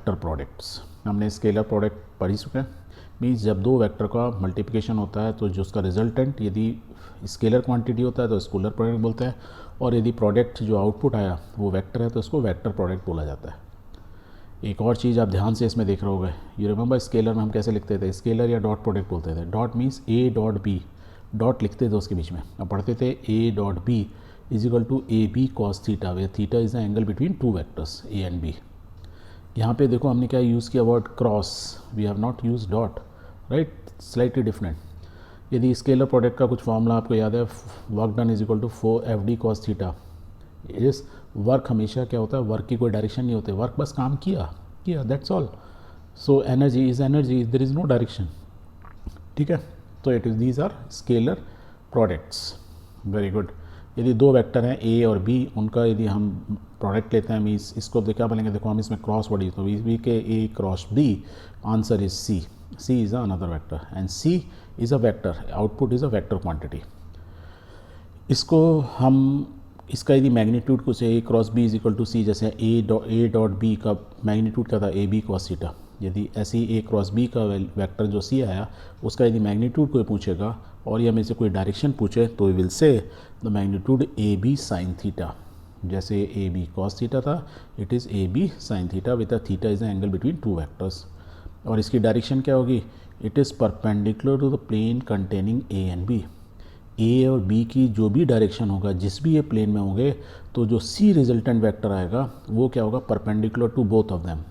Vector products. हमने scalar product पढ़ ही चुके हैं। मीन्स जब दो वेक्टर का मल्टीप्लिकेशन होता है तो जो उसका रिजल्टेंट यदि स्केलर क्वांटिटी होता है तो स्केलर प्रोडक्ट बोलते हैं, और यदि प्रोडक्ट जो आउटपुट आया वो वेक्टर है तो उसको वेक्टर प्रोडक्ट बोला जाता है। एक और चीज़ आप ध्यान से इसमें देख रहे होगे, यू रिमेंबर स्केलर में हम कैसे लिखते थे, स्केलर या डॉट प्रोडक्ट बोलते थे। Dot means A dot B, dot लिखते थे उसके बीच में, अब पढ़ते थे A dot B is equal to A B cos theta, where theta is the angle between two vectors A and B. यहाँ पे देखो हमने क्या यूज़ किया, word cross, we have not use dot, right, slightly different. यदि scalar product का कुछ formula आपको याद है, work done is equal to 4FD cos theta. इस वर्क हमेशा क्या होता है, वर्क की कोई डायरेक्शन नहीं होती, वर्क बस काम किया, that's all. So energy is energy, there is no direction, ठीक है। तो it is these are scalar products, very good. यदि दो वेक्टर हैं ए और बी, उनका यदि हम प्रोडक्ट लेते हैं, मीन्स इसको क्या बोलेंगे, देखो हम इसमें क्रॉस वर्ड यूज, तो वी के A cross B, answer is C, C is another vector and C is a vector, output is a vector quantity. इसको हम, इसका यदि मैग्नीट्यूड कुछ A cross B is equal to C, जैसे A dot B का magnitude क्या था, A B cos theta. यदि ऐसी ए क्रॉस बी का वेक्टर जो सी आया उसका यदि मैग्नीट्यूड कोई पूछेगा और या में से कोई डायरेक्शन पूछे तो will say the magnitude A B sine theta. जैसे ए बी कॉस थीटा था, it is A B sine theta with a theta is the angle between two vectors. और इसकी डायरेक्शन क्या होगी, it is perpendicular to the plane containing A and B. A और B की जो भी direction होगा, जिस भी ये प्लेन में होंगे, तो जो सी रिजल्टेंट वेक्टर आएगा वो क्या होगा, perpendicular to both of them.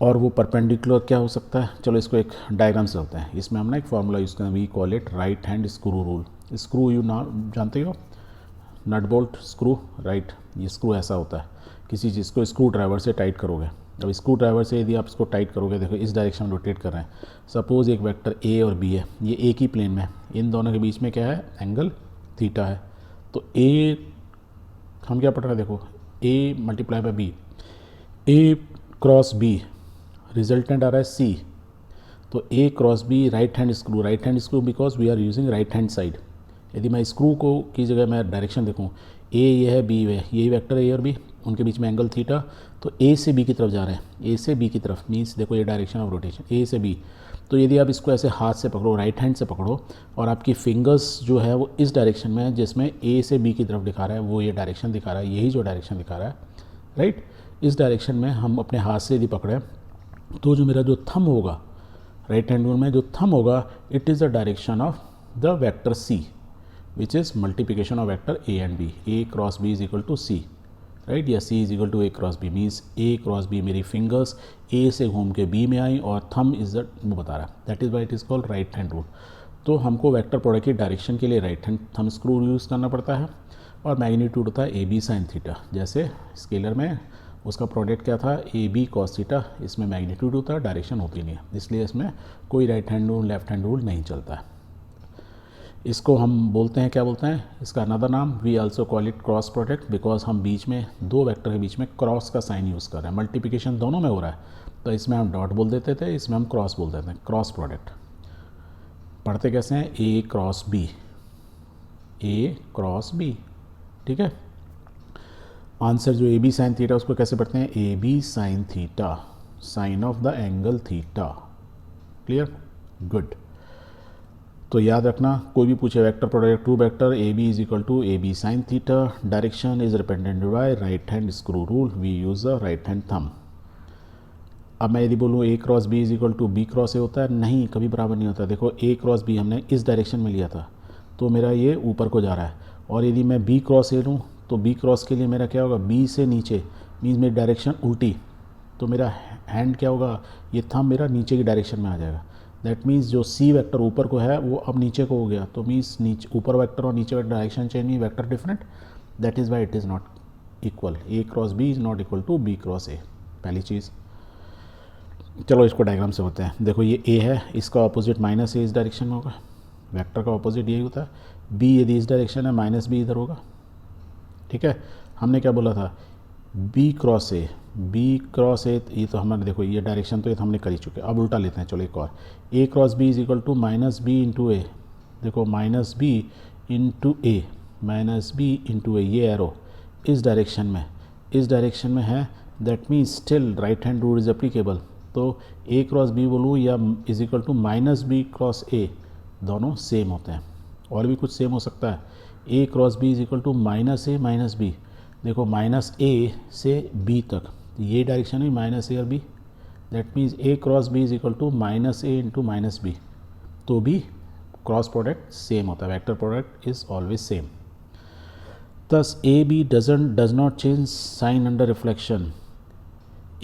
और वो परपेंडिकुलर क्या हो सकता है, चलो इसको एक डायग्राम से होता है। इसमें हम ना एक फार्मूला यूज़ करें, we call it right hand screw rule. Screw you ना जानते हो, नट बोल्ट स्क्रू, राइट। ये स्क्रू ऐसा होता है, किसी चीज़ को स्क्रू ड्राइवर से टाइट करोगे। अब स्क्रू ड्राइवर से यदि आप इसको टाइट करोगे, देखो इस डायरेक्शन में रोटेट कर रहे हैं। सपोज़ एक वेक्टर ए और बी है, ये एक ही प्लेन में है, इन दोनों के बीच में क्या है, एंगल थीटा है। तो ए, हम क्या पढ़ रहे हैं, देखो A multiply by B, A cross B, resultant आ रहा है सी। तो A cross B right hand screw because we are using right hand side. यदि मैं स्क्रू को की जगह मैं डायरेक्शन देखूँ, ए ये है, बी है, यही वेक्टर ए और बी, उनके बीच में एंगल थीटा, तो ए से बी की तरफ जा रहे हैं, ए से बी की तरफ, मीन्स देखो ये डायरेक्शन ऑफ रोटेशन ए से बी। तो यदि आप इसको ऐसे हाथ से पकड़ो, राइट हैंड से पकड़ो, और आपकी फिंगर्स जो है वो इस डायरेक्शन में है जिसमें ए से बी की तरफ दिखा रहा है, वो ये डायरेक्शन दिखा रहा है, यही जो डायरेक्शन दिखा रहा है, राइट। इस डायरेक्शन में हम अपने हाथ से यदि पकड़ें तो जो मेरा जो थंब होगा, राइट हैंड रूल में जो थंब होगा, it is the direction of the vector C which is multiplication of vector A and B. A cross B is equal to C, right, या C is equal to A cross B, means A cross B, मेरी fingers A से घूम के B में आई और thumb is the, वो बता रहा है, that is why it is called right hand rule. तो हमको वेक्टर प्रोडक्ट की डायरेक्शन के लिए right hand thumb screw use करना पड़ता है, और मैग्नीट्यूड होता है ए बी साइन थीटा। जैसे स्केलर में उसका प्रोडक्ट क्या था, ए बी कॉस थीटा, इसमें मैग्नीट्यूड होता है, डायरेक्शन होती नहीं है, इसलिए इसमें कोई right hand rule left hand rule नहीं चलता है। इसको हम बोलते हैं, क्या बोलते हैं, इसका another name, we also call it cross product, because हम बीच में दो वेक्टर के बीच में क्रॉस का साइन यूज़ कर रहे हैं, मल्टीप्लिकेशन दोनों में हो रहा है, तो इसमें हम डॉट बोल देते थे, इसमें हम क्रॉस बोल देते हैं, क्रॉस प्रोडक्ट। पढ़ते कैसे हैं, A cross B, A cross B, ठीक है। आंसर जो ए बी साइन थीटा, उसको कैसे पढ़ते हैं, A B sine theta, sine of the angle theta, clear, good. तो याद रखना, कोई भी पूछे vector product two vector A B is equal to A B sine theta, direction is represented by right hand screw rule, we use the right hand thumb. अब मैं यदि बोलूँ A cross B is equal to B cross A होता है, नहीं, कभी बराबर नहीं होता। देखो ए क्रॉस बी हमने इस डायरेक्शन में लिया था, तो मेरा ये ऊपर को जा रहा है, और यदि मैं बी क्रॉस ए लूँ तो बी क्रॉस के लिए मेरा क्या होगा, बी से नीचे, मीन्स मेरी डायरेक्शन उल्टी, तो मेरा हैंड क्या होगा, ये थंब मेरा नीचे की डायरेक्शन में आ जाएगा। दैट मीन्स जो सी वेक्टर ऊपर को है वो अब नीचे को हो गया, तो मीन्स नीचे ऊपर वेक्टर और नीचे वेक्टर डायरेक्शन चेंज नहीं, vector different, that is why it is not equal, A cross B is not equal to B cross A, पहली चीज़। चलो इसको डायग्राम से होते हैं, देखो ये ए है, इसका ऑपोजिट माइनस ए इस डायरेक्शन में होगा, वेक्टर का ऑपोजिट यही होता है। बी यदि इस डायरेक्शन है, माइनस बी इधर होगा, ठीक है। हमने क्या बोला था, B cross A, B cross A, ये तो हमने देखो ये डायरेक्शन तो ये तो हमने कर ही चुके, अब उल्टा लेते हैं, चलो एक और, A cross B is equal to minus B into A, देखो minus B into A, minus B into A, ये एरो इस डायरेक्शन में है, that means still right hand rule is applicable. तो ए क्रॉस बी बोलूँ या is equal to minus B cross A, दोनों same होते हैं। और भी कुछ सेम हो सकता है, A cross B is equal to minus A minus B. देखो माइनस ए से बी तक ये डायरेक्शन है माइनस ए और B, that means A cross B is equal to minus A into minus B, तो भी क्रॉस प्रोडक्ट सेम होता है, vector product is always same. Thus AB does not change sign under reflection।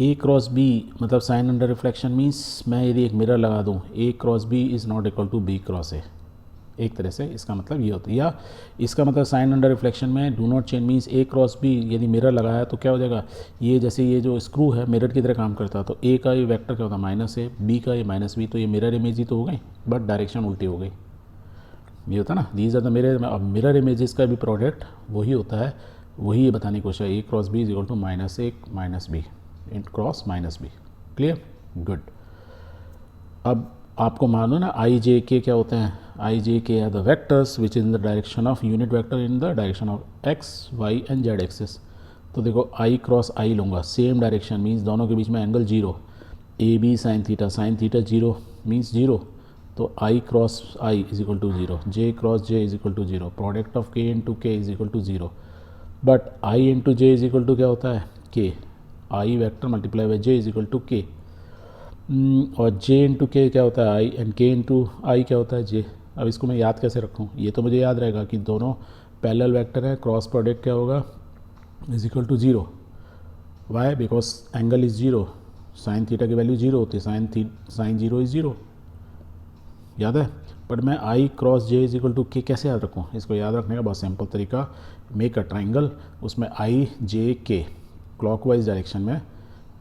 A cross B मतलब sign under reflection means मैं यदि एक mirror लगा दूँ A cross B is not equal to B cross A, एक तरह से इसका मतलब ये होता है। या इसका मतलब साइन अंडर रिफ्लेक्शन में do not change means A cross B यदि मिरर लगाया है तो क्या हो जाएगा, ये जैसे ये जो स्क्रू है मिरर की तरह काम करता है, तो A का ये वेक्टर क्या होता है माइनस A, B का ये माइनस B, तो ये मिरर इमेज ही तो हो गई बट डायरेक्शन उल्टी हो गई। ये होता है ना, these are the mirror images का भी प्रोडक्ट वही होता है, वही ये बताने की कोशिश है। A cross B is equal to minus A minus B in cross minus B. Clear, good. अब आपको मानो ना आई जे के क्या होते हैं, I J K are the vectors which in the direction of unit vector in the direction of X Y and Z axis. तो देखो आई क्रॉस आई लूँगा, सेम डायरेक्शन मीन्स दोनों के बीच में angle zero, A B sine theta zero means zero, तो I cross I is equal to zero, J cross J is equal to zero, product of K into K is equal to zero. But I into J is equal to क्या होता है K, I vector multiply by J is equal to K, और J into के क्या होता है आई, and के into आई क्या होता है जे। अब इसको मैं याद कैसे रखूँ, ये तो मुझे याद रहेगा कि दोनों पैरेलल वेक्टर हैं, क्रॉस प्रोडक्ट क्या होगा is equal to zero. Why, because angle is zero, sine theta की वैल्यू जीरो होती है, साइन जीरो इज जीरो, याद है। बट मैं I cross J is equal to K कैसे याद रखूँ, इसको याद रखने का बहुत सिंपल तरीका, मेक अ ट्राइंगल, उसमें आई जे के क्लॉकवाइज डायरेक्शन में,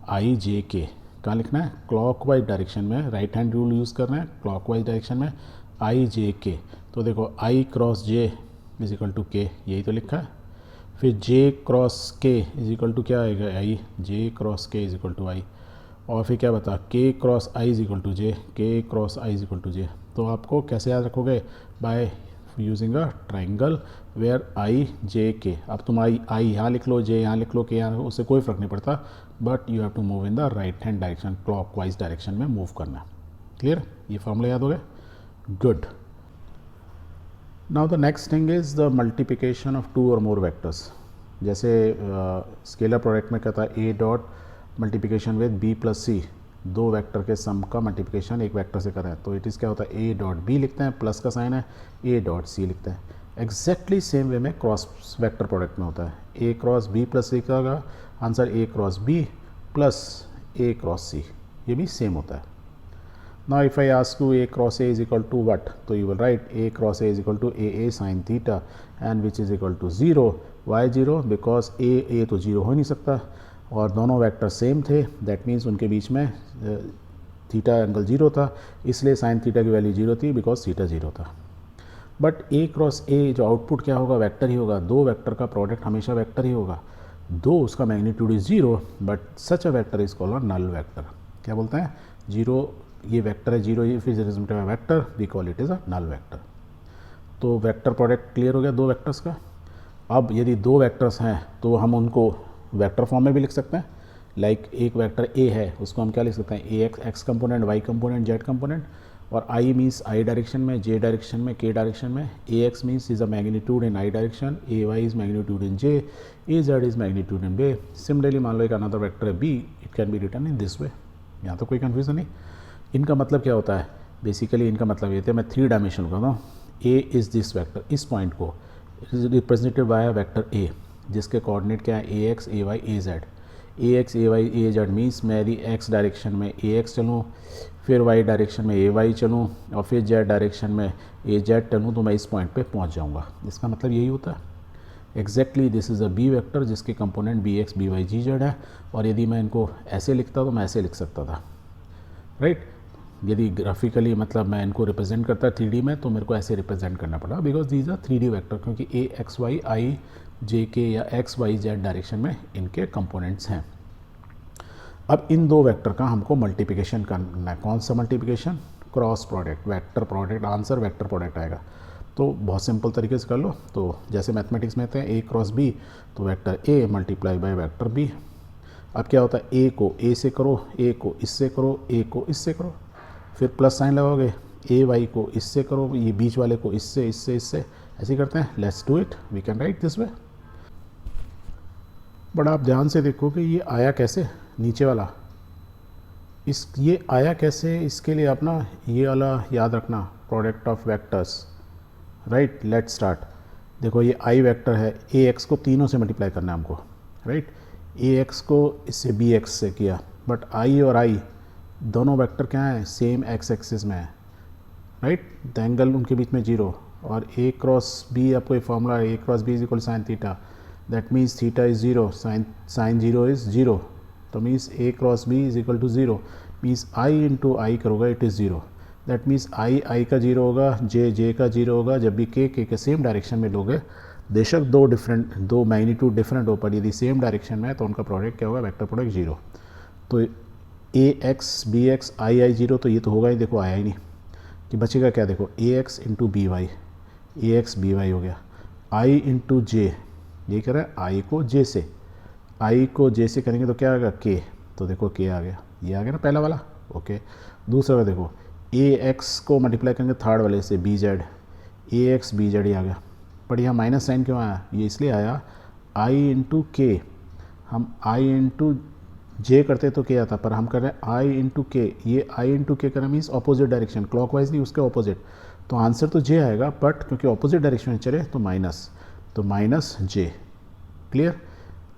आई जे के कहाँ लिखना है क्लॉकवाइज डायरेक्शन में, राइट हैंड रूल यूज़ करना है क्लॉकवाइज डायरेक्शन में, आई जे के। तो देखो I cross J is equal to K, यही तो लिखा है। फिर J cross K is equal to क्या आएगा I, J cross K is equal to I, और फिर क्या बता K cross I is equal to J, K cross I is equal to J. तो आपको कैसे याद रखोगे, by using a triangle where I J K. अब तुम आई यहाँ लिख लो, जे यहाँ लिख लो, के यहाँ, उससे कोई फ़र्क नहीं पड़ता, but you have to move in the right hand direction, clockwise direction में मूव करना। क्लियर, ये फॉर्मूला याद हो गया, good. Now the next thing is the multiplication of two और मोर वेक्टर्स। जैसे स्केलर प्रोडक्ट में कहता है A dot multiplication with B plus C, दो वेक्टर के सम का मल्टीप्लिकेशन एक वेक्टर से करें, तो इट इज़ क्या होता है ए डॉट बी लिखते हैं, प्लस का साइन है, ए डॉट सी लिखते हैं। एग्जैक्टली सेम वे में क्रॉस वेक्टर प्रोडक्ट में होता है, A cross B plus C का answer A cross B plus A cross C, ये भी सेम होता है। Now if I ask you A cross A is equal to what, तो you will write A cross A is equal to A sine theta and which is equal to zero. Why zero, because A तो zero हो नहीं सकता और दोनों vector same थे, that means उनके बीच में थीटा एंगल जीरो था, इसलिए साइन थीटा की वैल्यू जीरो थी बिकॉज थीटा जीरो था। बट ए क्रॉस ए जो आउटपुट क्या होगा, वेक्टर ही होगा, दो वेक्टर का प्रोडक्ट हमेशा वेक्टर ही होगा, दो उसका magnitude is zero, but such a vector is called null vector. क्या बोलते हैं, जीरो ये वेक्टर है, जीरो ये फिर vector, we call it is a null vector. तो वेक्टर प्रोडक्ट क्लियर हो गया दो वेक्टर्स का। अब यदि दो वेक्टर्स हैं तो हम उनको वेक्टर फॉर्म में भी लिख सकते हैं, लाइक एक वेक्टर ए है उसको हम क्या लिख सकते हैं, A X component, Y component, Z component, और आई मीन्स आई डायरेक्शन में, जे डायरेक्शन में, के डायरेक्शन में, A X means is a magnitude in I direction, A Y is magnitude in J, A Z is magnitude in बे। Similarly मान लो एक another vector है B, it can be written in this way. यहाँ तो कोई confusion नहीं। इनका मतलब क्या होता है, बेसिकली इनका मतलब ये था, मैं थ्री डायमेंशन करता हूँ, ए इज़ दिस वेक्टर, इस पॉइंट को रिप्रेजेंटेड बाय वेक्टर ए जिसके कोऑर्डिनेट क्या है, A X A Y A Z. A X A Y A Z means मैं यदि एक्स डायरेक्शन में ए एक्स चलूँ, फिर वाई डायरेक्शन में ए वाई चलूँ, और फिर जेड डायरेक्शन में ए जेड चलूँ, तो मैं इस पॉइंट पे पहुँच जाऊँगा। इसका मतलब यही होता है। Exactly this is a B vector जिसके component B X B Y जी जेड है, और यदि मैं इनको ऐसे लिखता तो मैं ऐसे लिख सकता था, राइट। यदि ग्राफिकली मतलब मैं इनको रिप्रेजेंट करता 3D में तो मेरे को ऐसे रिप्रेजेंट करना पड़ा, because these are 3D vector, क्योंकि ए एक्स वाई आई जे के या एक्स वाई जेड डायरेक्शन में इनके कंपोनेंट्स हैं। अब इन दो वेक्टर का हमको मल्टीप्लिकेशन करना है। कौन सा multiplication, cross product, vector product, answer vector product आएगा। तो बहुत सिंपल तरीके से कर लो। तो जैसे मैथमेटिक्स में कहते हैं ए क्रॉस बी, तो vector A multiply by vector B. अब क्या होता है, ए को ए से करो, ए को इससे करो, ए को इससे करो, फिर प्लस साइन लगाओगे, ए वाई को इससे करो, ये बीच वाले को इससे इससे इससे, ऐसे करते हैं। Let's do it, we can write this way. But आप ध्यान से देखो कि ये आया कैसे, नीचे वाला ये आया कैसे, इसके लिए आप ना ये वाला याद रखना, product of vectors, right. Let's start. देखो ये आई वेक्टर है, ए एक्स को तीनों से मल्टीप्लाई करना है हमको, राइट। ए एक्स को इससे बी एक्स से किया, बट आई और आई दोनों वेक्टर क्या हैं, सेम एक्स एक्सिस में है, राइट। द एंगल उनके बीच में जीरो, और ए क्रॉस बी आपको एक फॉर्मूला है, A cross B is equal sine theta, that means theta is zero, sine zero is zero, तो means A cross B is equal to zero, means I into I करोगे it is zero, that means I का zero होगा, जे का zero होगा। जब भी के same direction में लोगे, बेशक दो मैग्नीट्यूड डिफरेंट हो, पर यदि सेम डायरेक्शन में है तो उनका प्रोडक्ट क्या होगा, वेक्टर प्रोडक्ट जीरो। तो ए एक्स बी एक्स आई जीरो, तो ये तो होगा ही, देखो आया ही नहीं, कि बचेगा क्या, देखो ए एक्स इंटू बी वाई, ए एक्स बी वाई हो गया, आई इंटू जे, ये कह रहा है आई को जे से, आई को जे से करेंगे तो क्या आएगा, के, तो देखो के आ गया, ये आ गया ना पहला वाला, ओके। दूसरा का देखो ए एक्स को मल्टीप्लाई करेंगे थर्ड वाले से, बी जेड, ए एक्स बी जेड ही आ गया, बट यहाँ माइनस साइन क्यों आया, ये इसलिए आया, आई इंटू के, हम आई इंटू जे करते तो क्या आता, पर हम कर रहे हैं आई इंटू के, ये आई इंटू के करना मीन्स ऑपोजिट डायरेक्शन, क्लॉकवाइज नहीं, उसके ऑपोजिट, तो आंसर तो जे आएगा, बट क्योंकि ऑपोजिट डायरेक्शन में चले तो माइनस जे, क्लियर।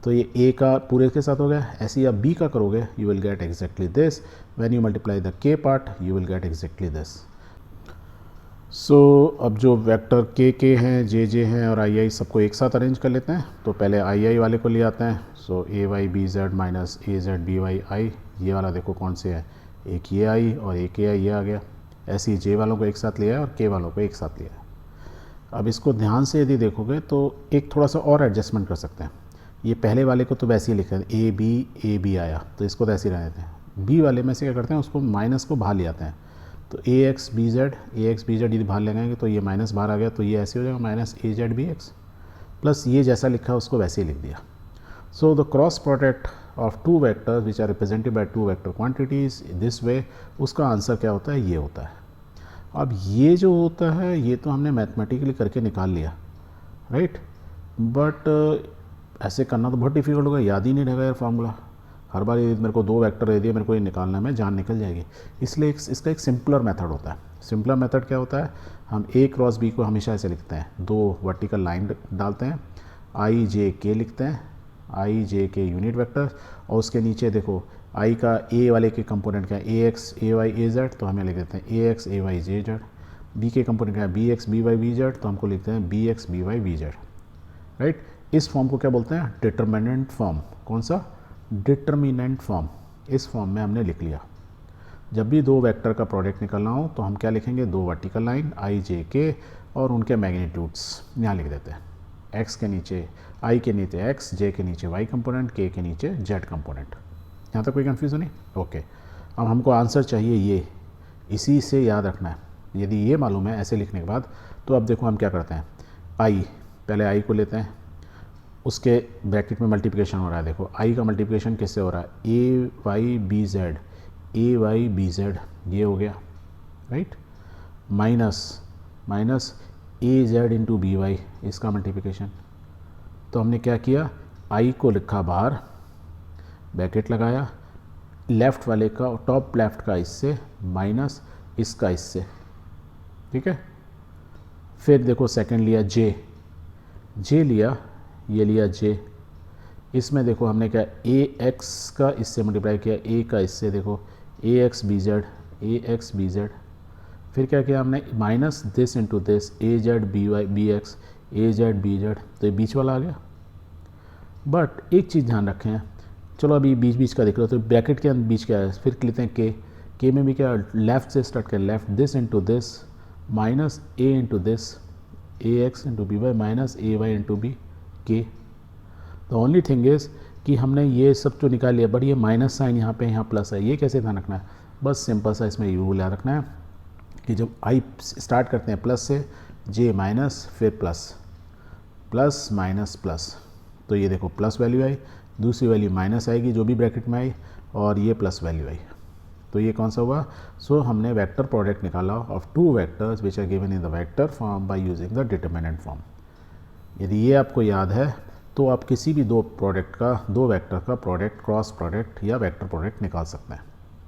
तो ये ए का पूरे के साथ हो गया। ऐसे ही आप बी का करोगे, you will get exactly this, when you multiply the K part you will get exactly this. So अब जो वेक्टर के हैं, जे हैं और आई सबको एक साथ अरेंज कर लेते हैं। तो पहले आई वाले को ले आते हैं। सो ए Y B Z minus A Z B Y आई, ये वाला देखो कौन से है, एक ये आई और एक ये आई, ये आ गया। ऐसे ही जे वालों को एक साथ लिया है और के वालों को एक साथ लिया है। अब इसको ध्यान से यदि देखोगे तो एक थोड़ा सा और एडजस्टमेंट कर सकते हैं। ये पहले वाले को तो वैसे ही लिखा है, ए बी आया तो इसको तो ऐसे ही रहने देते हैं। बी वाले में से क्या करते हैं, उसको माइनस को बाहर ले आते हैं। तो ए एक्स बी जेड यदि बाहर लगाएंगे तो ये माइनस बाहर आ गया, तो ये ऐसे हो जाएगा minus A Z B X, plus ये जैसा लिखा है उसको वैसे ही लिख दिया। So the cross product of two vectors which are represented by two vector quantities this way, उसका आंसर क्या होता है, ये होता है। अब ये जो होता है ये तो हमने मैथमेटिकली करके निकाल लिया, राइट, बट ऐसे करना तो बहुत डिफिकल्ट होगा, याद ही नहीं रहेगा यार फार्मूला। हर बार ये मेरे को दो वेक्टर दे दिए, मेरे को ये निकालना है, मैं जान निकल जाएगी। इसलिए इसका एक सिंपलर मेथड होता है। सिंपलर मेथड क्या होता है, हम ए क्रॉस बी को हमेशा ऐसे लिखते हैं, दो वर्टिकल लाइन डालते हैं, आई जे के लिखते हैं, आई जे के यूनिट वेक्टर, और उसके नीचे देखो आई का ए वाले के कंपोनेंट क्या है, A X A Y A Z, तो हमें लिख देते हैं A X A Y J Z. B के कंपोनेंट क्या है, B X B Y B Z, तो हमको लिखते हैं B X B Y B Z, right. इस फॉर्म को क्या बोलते हैं, डिटर्मिनेंट फॉर्म। कौन सा, डिटर्मिनेंट फॉर्म। इस फॉर्म में हमने लिख लिया। जब भी दो वेक्टर का प्रोडक्ट निकलना हो तो हम क्या लिखेंगे, दो वर्टिकल लाइन आई जे के और उनके मैग्नीट्यूड्स यहाँ लिख देते हैं। एक्स के नीचे आई के नीचे एक्स, जे के नीचे वाई कंपोनेंट, के नीचे जेड कंपोनेंट। यहाँ तक कोई कन्फ्यूजन नहीं, ओके। अब हमको आंसर चाहिए ये, इसी से याद रखना है। यदि ये मालूम है ऐसे लिखने के बाद, तो अब देखो हम क्या करते हैं, आई, पहले आई को लेते हैं, उसके ब्रैकेट में मल्टीप्लिकेशन हो रहा है। देखो आई का मल्टीप्लिकेशन किससे हो रहा है, ए वाई बी जेड, ए वाई बी जेड, ये हो गया, right, minus A Z into B Y, इसका मल्टीप्लिकेशन। तो हमने क्या किया, आई को लिखा बाहर, ब्रैकेट लगाया, लेफ़्ट वाले का टॉप लेफ़्ट का इससे माइनस इसका इससे, ठीक है। फिर देखो सेकंड लिया जे लिया, ये लिया जे, इसमें देखो हमने क्या, ए एक्स का इससे मल्टीप्लाई किया, ए का इससे, देखो ए एक्स बी जेड। फिर क्या किया हमने, minus this into this, A Z B Y B X, A Z B Z, तो ये बीच वाला आ गया। बट एक चीज़ ध्यान रखें, चलो अभी बीच का देख लो, तो ब्रैकेट के अंदर बीच क्या है, फिर लेते हैं के में भी क्या, लेफ़्ट से स्टार्ट करें, left this into this minus A into this, A X into B Y minus A Y into B के। द ओनली थिंग इज़ कि हमने ये सब तो निकाल लिया, बट ये माइनस साइन यहाँ पे यहाँ प्लस है, ये कैसे ध्यान रखना है, बस सिंपल सा इसमें रूल याद रखना है कि जब आई स्टार्ट करते हैं प्लस से, जे माइनस, फिर प्लस माइनस प्लस, तो ये देखो प्लस वैल्यू आई, दूसरी वैल्यू माइनस आएगी जो भी ब्रैकेट में आई, और ये प्लस वैल्यू आई। तो ये कौन सा हुआ? सो हमने वेक्टर प्रोडक्ट निकाला of two vectors which are given in the vector form by using the determinant form. यदि ये आपको याद है तो आप किसी भी दो वेक्टर का प्रोडक्ट, क्रॉस प्रोडक्ट या वेक्टर प्रोडक्ट निकाल सकते हैं।